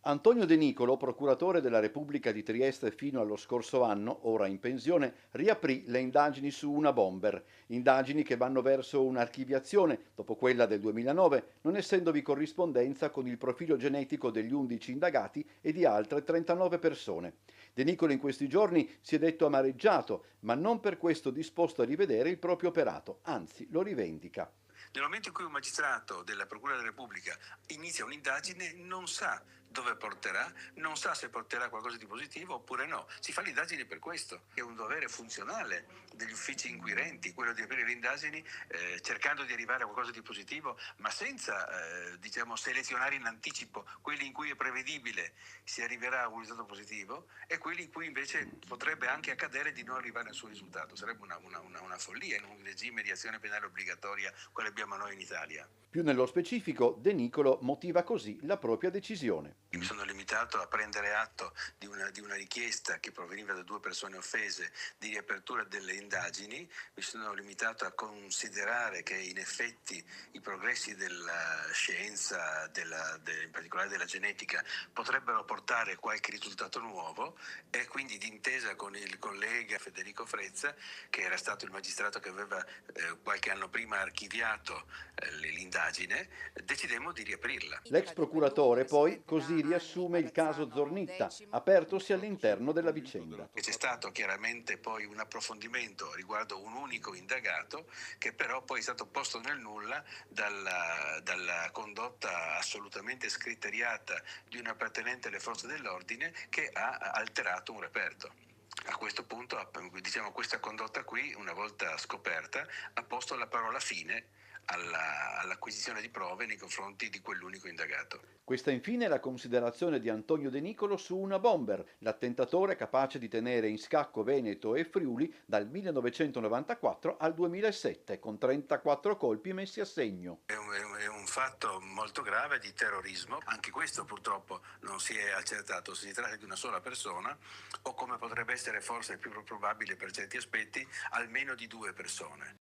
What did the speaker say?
Antonio De Nicolo, procuratore della Repubblica di Trieste fino allo scorso anno, ora in pensione, riaprì le indagini su una bomber, indagini che vanno verso un'archiviazione dopo quella del 2009, non essendovi corrispondenza con il profilo genetico degli 11 indagati e di altre 39 persone. De Nicolo in questi giorni si è detto amareggiato, ma non per questo disposto a rivedere il proprio operato, anzi lo rivendica. Nel momento in cui un magistrato della Procura della Repubblica inizia un'indagine, non sa dove porterà, non sa se porterà qualcosa di positivo oppure no. Si fa l'indagine per questo. È un dovere funzionale degli uffici inquirenti, quello di aprire le indagini cercando di arrivare a qualcosa di positivo, ma senza selezionare in anticipo quelli in cui è prevedibile si arriverà a un risultato positivo e quelli in cui invece potrebbe anche accadere di non arrivare al suo risultato. Sarebbe una follia in un regime di azione penale obbligatoria quale abbiamo noi in Italia. Più nello specifico, De Nicolo motiva così la propria decisione. Mi sono limitato a prendere atto di una richiesta che proveniva da due persone offese di riapertura delle indagini, mi sono limitato a considerare che in effetti i progressi della scienza, in particolare della genetica, potrebbero portare qualche risultato nuovo e quindi d'intesa con il collega Federico Frezza, che era stato il magistrato che aveva qualche anno prima archiviato l'indagine, decidemmo di riaprirla. L'ex procuratore poi così riassume il caso Zornitta, apertosi all'interno della vicenda. C'è stato chiaramente poi un approfondimento riguardo un unico indagato che però poi è stato posto nel nulla dalla condotta assolutamente scriteriata di un appartenente alle forze dell'ordine che ha alterato un reperto. A questo punto, questa condotta qui, una volta scoperta, ha posto la parola fine all'acquisizione di prove nei confronti di quell'unico indagato. Questa infine è la considerazione di Antonio De Nicolo su una bomber, l'attentatore capace di tenere in scacco Veneto e Friuli dal 1994 al 2007, con 34 colpi messi a segno. È un fatto molto grave di terrorismo, anche questo purtroppo non si è accertato se si tratta di una sola persona o come potrebbe essere forse più probabile per certi aspetti almeno di due persone.